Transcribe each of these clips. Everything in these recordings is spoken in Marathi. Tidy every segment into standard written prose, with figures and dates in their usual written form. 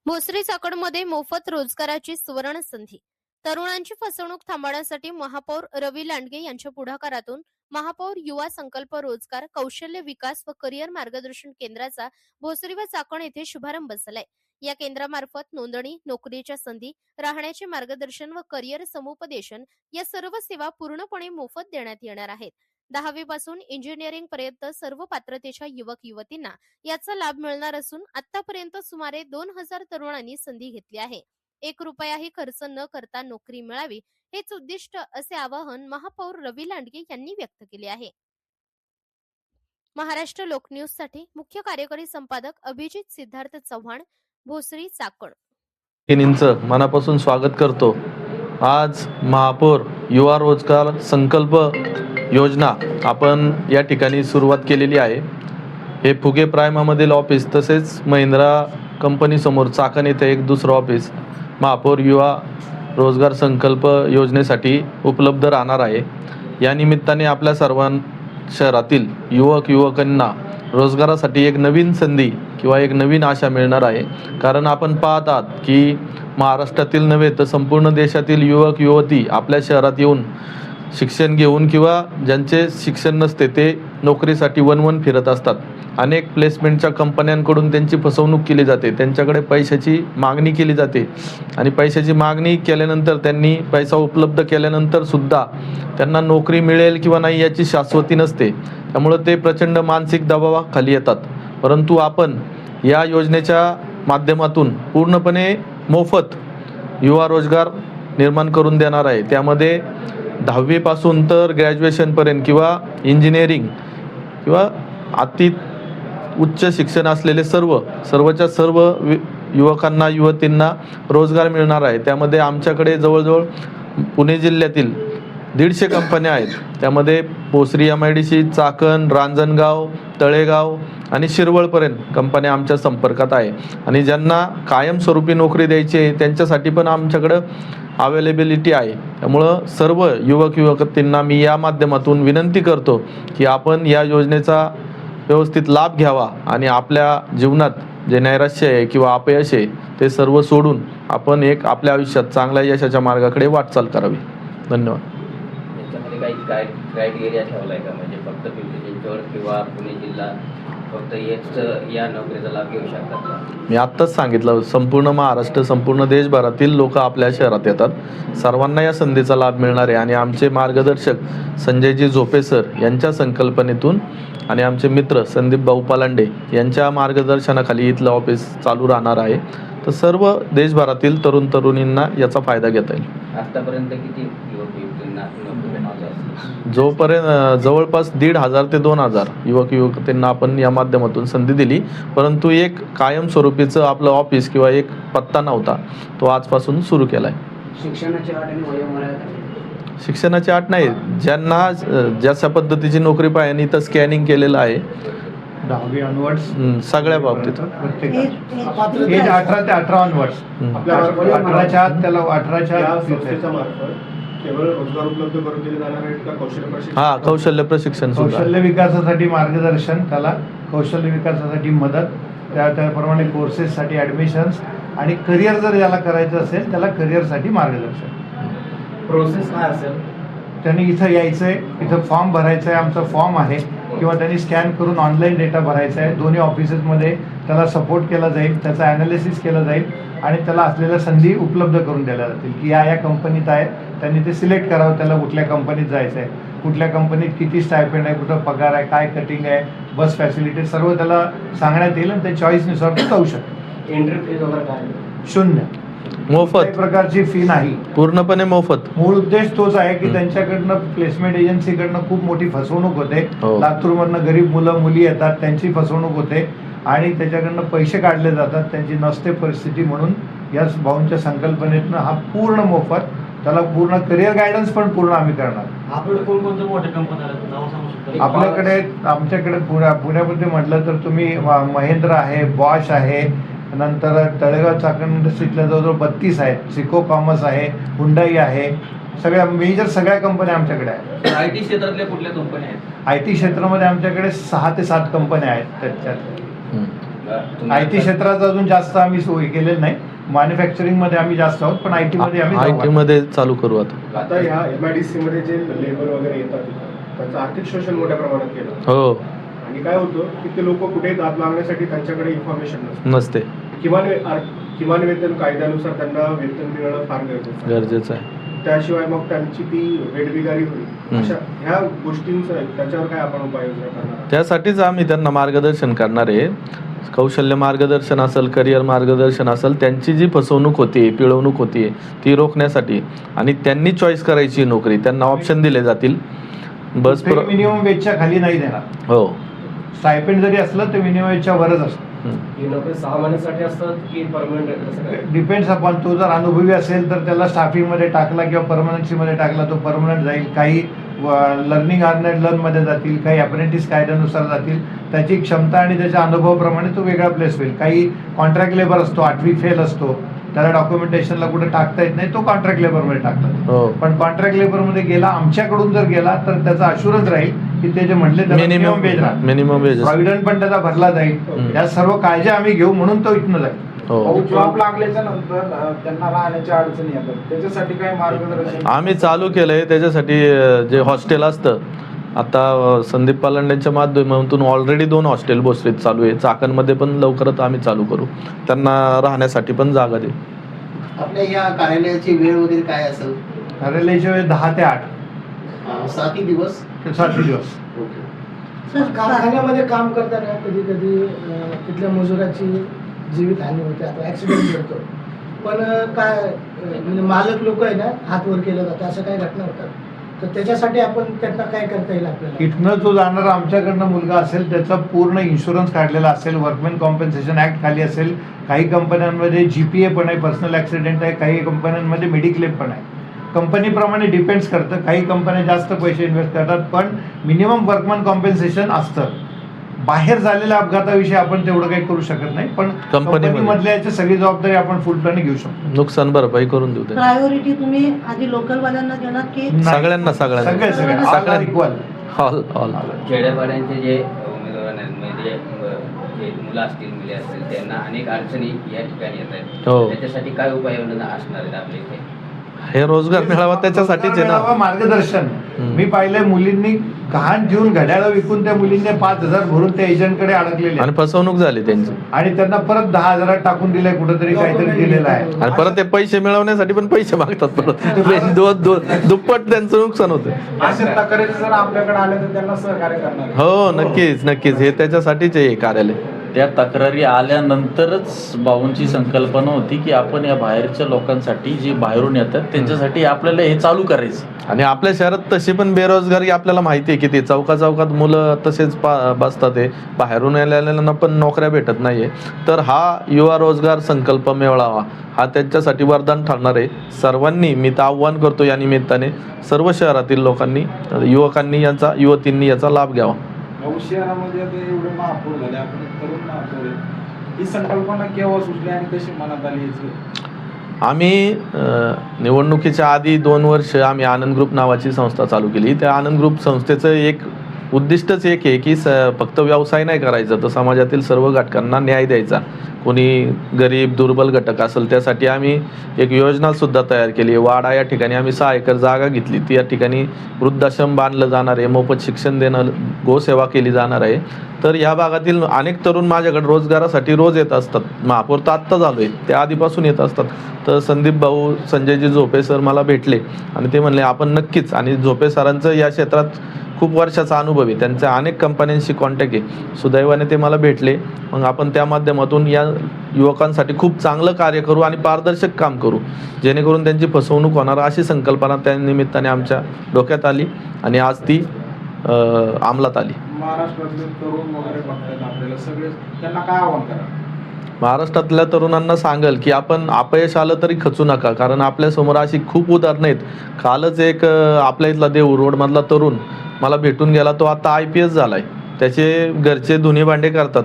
भोसरी चाकणमध्ये मोफत रोजगाराची सुवर्ण संधी. तरुणांची फसवणूक थांबवण्यासाठी महापौर रवी लांडगे यांच्या पुढाकारातून महापौर युवा संकल्प रोजगार कौशल्य विकास व करिअर मार्गदर्शन केंद्राचा भोसरी व चाकण येथे शुभारंभ झालाय. या केंद्रामार्फत नोंदणी, नोकरीच्या संधी, राहण्याचे मार्गदर्शन व करिअर समुपदेशन या सर्व सेवा पूर्णपणे मोफत देण्यात येणार आहेत. 10वी पासून इंजिनिअरिंग पर्यंत सर्व पात्रतेच्या युवक युवतींना याचा लाभ मिळणार असून आतापर्यंत सुमारे 2000 तरुणांनी संधी घेतली आहे. 1 रुपयाही खर्च न करता नोकरी मिळावी हेच उद्दिष्ट असे आवाहन महापौर रवी लांडगे यांनी व्यक्त केले आहे. महाराष्ट्र लोकन्यूज साठी मुख्य कार्यकारी संपादक अभिजित सिद्धार्थ चव्हाण, भोसरी चाकण. मनापासून स्वागत करतो. आज महापौर युवा रोजगार संकल्प योजना आपण या ठिकाणी सुरुवात केलेली आहे. हे फुगे प्रायमामधील ऑफिस तसेच महिंद्रा कंपनी समोर चाकण येथे एक दुसरं ऑफिस महापौर युवा रोजगार संकल्प योजनेसाठी उपलब्ध राहणार आहे. या निमित्ताने आपल्या सर्व शहरातील युवक युवकांना रोजगारासाठी एक नवीन संधी किंवा एक नवीन आशा मिळणार आहे. कारण आपण पाहत आहात की महाराष्ट्रातील नव्हे तर संपूर्ण देशातील युवक युवती आपल्या शहरात येऊन शिक्षण घेऊन किंवा ज्यांचे शिक्षण नसते ते नोकरीसाठी वनवन फिरत असतात. अनेक प्लेसमेंटच्या कंपन्यांकडून त्यांची फसवणूक केली जाते, त्यांच्याकडे पैशाची मागणी केली जाते आणि पैशाची मागणी केल्यानंतर त्यांनी पैसा उपलब्ध केल्यानंतर सुद्धा त्यांना नोकरी मिळेल किंवा नाही याची शाश्वती नसते. त्यामुळं ते प्रचंड मानसिक दबावाखाली येतात. परंतु आपण या योजनेच्या माध्यमातून पूर्णपणे मोफत युवा रोजगार निर्माण करून देणार आहे. त्यामध्ये 10वी पासून तर ग्रॅज्युएशनपर्यंत किंवा इंजिनिअरिंग किंवा अति उच्च शिक्षण असलेले सर्वच्या सर्व युवकांना युवतींना रोजगार मिळणार आहे. त्यामध्ये आमच्याकडे जवळजवळ पुणे जिल्ह्यातील 150 कंपन्या आहेत. त्यामध्ये भोसरी MIDC, चाकण, रांजणगाव, तळेगाव आणि शिरवळपर्यंत कंपन्या आमच्या संपर्कात आहे. आणि ज्यांना कायमस्वरूपी नोकरी द्यायची आहे त्यांच्यासाठी पण आमच्याकडं अवेलेबिलिटी आहे. त्यामुळं सर्व युवक युवतींना मी या माध्यमातून विनंती करतो की आपण या योजनेचा व्यवस्थित लाभ घ्यावा आणि आपल्या जीवनात जे नैराश्य आहे किंवा अपयश आहे ते सर्व सोडून आपण एक आपल्या आयुष्यात चांगल्या यशाच्या मार्गाकडे वाटचाल करावी. धन्यवाद. काही क्रायटेरिया ठेवला आहे का, म्हणजे फक्त पिंपरी चिंचवड किंवा पुणे जिल्हा फक्त या नोकरीचा लाभ घेऊ शकतात का? मी आत्ताच सांगितलं, संपूर्ण महाराष्ट्र संपूर्ण देशभरातील लोक आपल्या शहरात येतात. सर्वांना या संधीचा लाभ मिळणार आहे. आणि आमचे मार्गदर्शक संजयजी झोपे सर यांच्या संकल्पनेतून आणि आमचे मित्र संदीप भाऊ पालांडे यांच्या मार्गदर्शनाखाली इथलं ऑफिस चालू राहणार आहे. तर सर्व देशभरातील तरुण तरुणींना याचा फायदा घेता येईल. आतापर्यंत किती युवक युवतींना नोकरी मिळाली असेल? जोपर्यंत जवळपास 1500 ते 2000 युवक युवतींना आपण या माध्यमातून संधी दिली. परंतु एक कायमस्वरूपीचं आपलं ऑफिस किंवा एक पत्ता नव्हता, तो आजपासून सुरू केला आहे. शिक्षणाची अट आणि वयोमर्यादा? शिक्षणाची अट नाही. ज्यांना ज्या पद्धतीची नोकरी पाहिजे इथं स्कॅनिंग केलेलं आहे 10वी ऑनवर्ड्स सगळ्या बाबतीत. एज 18 ते 18 ऑनवर्ड्स. 18च्या आत त्याला 18च्या केवळ रोजगार उपलब्ध करून दिले जाणार आहेत का कौशल्य प्रशिक्षण? हा, कौशल्य प्रशिक्षण सुद्धा. कौशल्य विकासासाठी मार्गदर्शन, त्याला कौशल्य विकासासाठी मदत, त्याप्रमाणे कोर्सेससाठी ॲडमिशन्स आणि करिअर जर याला करायचं असेल त्याला करिअरसाठी मार्गदर्शन. प्रोसेस काय असेल? त्यांनी इथं यायचं आहे, इथं फॉर्म भरायचा आहे, आमचा फॉर्म आहे, किंवा त्यांनी स्कॅन करून ऑनलाईन डेटा भरायचा आहे. दोन्ही ऑफिसेसमध्ये त्याला सपोर्ट केला जाईल, त्याचं ॲनालिसिस केलं जाईल आणि त्याला असलेल्या संधी उपलब्ध करून दिल्या जातील की या कंपनीत आहे. त्यांनी ते सिलेक्ट करावं त्याला कुठल्या कंपनीत जायचं आहे, कुठल्या कंपनीत किती स्टायपेंड आहे, कुठं पगार आहे, काय कटिंग आहे, बस फॅसिलिटी सर्व त्याला सांगण्यात येईल आणि त्या चॉईसनुसार तो जाऊ शकतो. एंट्री फीज वगैरे काय? 0, मोफत, कुठल्याही प्रकारची फी नाही, पूर्णपणे मोफत. मूळ उद्देश तोच आहे की त्यांच्याकडनं प्लेसमेंट एजन्सीकडनं खूप मोठी फसवणूक होते. लातूरमधनं गरीब मुलं मुली येतात, त्यांची फसवणूक होते आणि त्याच्याकडनं पैसे काढले जातात, त्यांची नसते परिस्थिती. म्हणून या भाऊंच्या संकल्पनेतनं हा पूर्ण मोफत, त्याला पूर्ण करिअर गायडन्स पण पूर्ण आम्ही करणार. आपल्याकडे कोणकोणत्या मोठ्या कंपन्या आहेत, नाव सांगू शकता? आमच्याकडे पुण्यामध्ये म्हटलं तर तुम्ही महिंद्रा आहे, बॉश आहे, नंतर तळेगाव चाकण इंडस्ट्रीतल्या जवळजवळ 32 आहेत, सिको कॉमर्स आहे, हुंडाई आहे, सगळ्या मेजर सगळ्या कंपन्या आमच्याकडे आहेत. IT क्षेत्रातल्या कुठल्या कंपन्या आहेत? IT क्षेत्रामध्ये आमच्याकडे 6 ते 7 कंपन्या आहेत. त्याच्यात आय टी क्षेत्रात अजून जास्त आम्ही सोय केलेलं नाही. मॅन्युफॅक्चरिंगमध्ये आम्ही जास्त आहोत, पण आय टीमध्ये आम्ही आय जाऊ. टीमध्ये चालू करू आता. आता ह्या MIDC मध्ये जे लेबर वगैरे येतात त्यांचं आर्थिक शोषण मोठ्या प्रमाणात केलं हो, आणि काय होतं की ते लोक कुठेही दाद मागण्यासाठी त्यांच्याकडे इन्फॉर्मेशन नसते. किमान वेतन कायद्यानुसार त्यांना वेतन मिळणं फार गरजेचं आहे. त्याशिवाय मग त्यांची ती वेठबिगारी होईल. हम्म. अशा ह्या गोष्टींचं त्याच्यावर काय आपण उपाययोजना करणार? त्यासाठीच आम्ही त्यांना मार्गदर्शन करणार आहे. कौशल्य मार्गदर्शन असेल, करिअर मार्गदर्शन असेल, त्यांची जी फसवणूक होती, पिळवणूक होती ती रोखण्यासाठी, आणि त्यांनी चॉईस करायची नोकरी, त्यांना ऑप्शन दिले जातील. बस मिनिमम वेजच्या खाली नाही देणार. हो, स्टायपेंड जरी असलं तर मिनिमम वेजच्या वरच असतं. ही नोकरी 6 महिन्यासाठी असतात की परमनंट? डिपेंड्स अपॉन, तो जर अनुभवी असेल तर त्याला स्टाफिंगमध्ये टाकला किंवा परमनन्सीमध्ये टाकला, तो परमनंट जाईल. काही लर्निंग लर्नमध्ये जातील, काही अप्रेंटिस कायद्यानुसार जातील. त्याची क्षमता आणि त्याच्या अनुभवाप्रमाणे तो वेगळा प्लेस होईल. काही कॉन्ट्रॅक्ट लेबर असतो, 8वी फेल असतो, त्याला डॉक्युमेंटेशनला कुठे टाकता येत नाही, तो कॉन्ट्रॅक्ट लेबरमध्ये टाकला. हो. पण कॉन्ट्रॅक्ट लेबरमध्ये गेला, आमच्याकडून जर गेला तर त्याचा अशुरन्स राहील की ते जे म्हटले मिनिमम वेज राहणार, मिनिमम वेज. प्रॉव्हिडंट पण त्याचा भरला जाईल. या सर्व काळजी आम्ही घेऊ, म्हणून तो इथनं जाईल. हो, जॉब लागल्याच्या नंतर त्यांना राहण्याच्या अडचणी येतात, त्याच्यासाठी काय मार्गदर्शन आम्ही चालू केलंय. त्याच्यासाठी जे हॉस्टेल असतं, आता संदीप पालंड्यांच्या माध्यमातून ऑलरेडी 2 हॉस्टेल भोसरीत चालू आहे. चाकणमध्ये पण लवकरच आम्ही चालू करू. त्यांना राहण्यासाठी पण जागा देऊ. आपल्या या कार्यालयाची वेळ वगैरे काय असेल? कार्यालयाची वेळ 10 ते 8, 7 दिवस. 7 दिवस. सर, कारखान्यामध्ये काम करताना कधी कधी तिथल्या मजुराची जीवितहानी होते, आता ॲक्सिडेंट होतो. पण काय म्हणजे मालक लोक आहे ना, हात वर केलं जातं, असं काही घटना होतात. तर त्याच्यासाठी आपण त्यांना काय करता येईल आपल्याला? इथनं जो जाणारा आमच्याकडनं मुलगा असेल त्याचा पूर्ण इन्शुरन्स काढलेला असेल, वर्कमॅन कॉम्पन्सेशन ऍक्ट खाली असेल. काही कंपन्यांमध्ये GPA पण आहे, पर्सनल ॲक्सिडेंट आहे. काही कंपन्यांमध्ये मेडिक्लेम पण आहे. कंपनीप्रमाणे डिपेंड्स करतं. काही कंपन्या जास्त पैसे इन्व्हेस्ट करतात, पण मिनिमम वर्कमॅन कॉम्पन्सेशन असतं. बाहेर झालेल्या अपघाताविषयी आपण तेवढं काही करू शकत नाही, पण कंपनीमधल्या याची सगळी जबाबदारी आपण फुलपणे घेऊ शकतो. नुकसान भरपाई करून देऊ. प्रायोरिटी तुम्ही आधी लोकल वाल्यांना देणार की सगळ्यांना सगळ्यांना इक्वल. ऑल खेड्यापाड्यांचे जे उमेदवार आहेत, म्हणजे जे मुलं असतील, मुली असतील, त्यांना अनेक अडचणी या ठिकाणी येत आहेत. हो. त्याच्यासाठी काय उपाययोजना असणार आहेत आपल्या इथे? हे रोजगार मिळावा त्याच्यासाठीच आहे ना. मार्गदर्शन मी पाहिलंय, मुलींनी गहाण ठेवून घड्याळं विकून त्या मुलींनी 5,000 भरून त्या एजंटकडे अडकलेले, आणि फसवणूक झाली त्यांची, आणि त्यांना परत 10,000 टाकून दिलंय, कुठेतरी काहीतरी दिलेलं आहे. आणि परत ते पैसे मिळवण्यासाठी पण पैसे मागतात. परत दुप्पट त्यांचं नुकसान होतं. अशा तक्रारी जर आपल्याकडे आल्या तर त्यांना सहकार्य करणार. हो, नक्कीच. हे त्याच्यासाठीच आहे कार्यालय. त्या तक्रारी आल्यानंतरच बावनची संकल्पना होती की आपण या बाहेरच्या लोकांसाठी, जे बाहेरून येतात त्यांच्यासाठी आपल्याला हे चालू करायचं. आणि आपल्या शहरात तशी पण बेरोजगारी आपल्याला माहिती आहे, की ते चौकात मुलं तसेच बसतात. ते बाहेरून आलेल्यांना पण नोकऱ्या भेटत नाहीये. तर हा युवा रोजगार संकल्प मेळावा हा त्यांच्यासाठी वरदान ठरणार आहे. सर्वांनी, मी तर आव्हान करतो या निमित्ताने, सर्व शहरातील लोकांनी, युवकांनी युवतींनी याचा लाभ घ्यावा. शहरामध्ये आता एवढे महापौर झाले, आपण तरुण महापौर आहे. ही संकल्पना केव्हा सुचली आणि कशी मनात आली याची? आम्ही निवडणुकीच्या आधी 2 वर्ष आम्ही आनंद ग्रुप नावाची संस्था चालू केली. त्या आनंद ग्रुप संस्थेचं एक उद्दिष्टच एक आहे की फक्त व्यवसाय नाही करायचा, तर समाजातील सर्व घटकांना न्याय द्यायचा. कोणी गरीब दुर्बल घटक असेल त्यासाठी आम्ही एक योजनासुद्धा तयार केली. वाडा या ठिकाणी आम्ही 6 एकर जागा घेतली. ती या ठिकाणी वृद्धाश्रम बांधलं जाणार आहे, मोफत शिक्षण देणं, गोसेवा केली जाणार आहे. तर या भागातील अनेक तरुण माझ्याकडे रोजगारासाठी रोज येत असतात. महापौर तर आत्ता झालो आहे, ते आधीपासून येत असतात. तर संदीप भाऊ, संजयजी झोपे सर मला भेटले आणि ते म्हणले आपण नक्कीच, आणि झोपे सरांचं या क्षेत्रात खूप वर्षाचा अनुभव आहे, त्यांच्या अनेक कंपन्यांशी कॉन्टॅक्ट आहे. सुदैवाने ते मला भेटले. मग आपण त्या माध्यमातून या युवकांसाठी खूप चांगलं कार्य करू आणि पारदर्शक काम करू, जेणेकरून त्यांची फसवणूक होणार, अशी संकल्पना त्या निमित्ताने आमच्या डोक्यात आली आणि आज ती अंमलात आली. महाराष्ट्रातले तरुण वगैरे बघतात आपल्याला, सगळे त्यांना काय आव्हान करा? महाराष्ट्रातल्या तरुणांना सांगेल की आपण अपयश आलं तरी खचू नका, कारण आपल्यासमोर अशी खूप उदाहरणं आहेत. कालच एक आपल्या इथला देऊ रोडमधला तरुण मला भेटून गेला. तो आता IPS झालाय. त्याचे घरचे धुणे भांडे करतात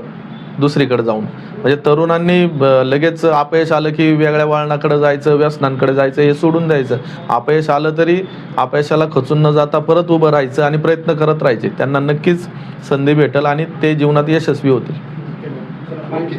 दुसरीकडे जाऊन. म्हणजे तरुणांनी लगेच अपयश आलं की वेगळ्या वळणाकडे जायचं, व्यसनांकडे जायचं, हे सोडून द्यायचं. अपयश आलं तरी अपयशाला खचून न जाता परत उभं राहायचं आणि प्रयत्न करत राहायचे. त्यांना नक्कीच संधी भेटेल आणि ते जीवनात यशस्वी होतील. बाईट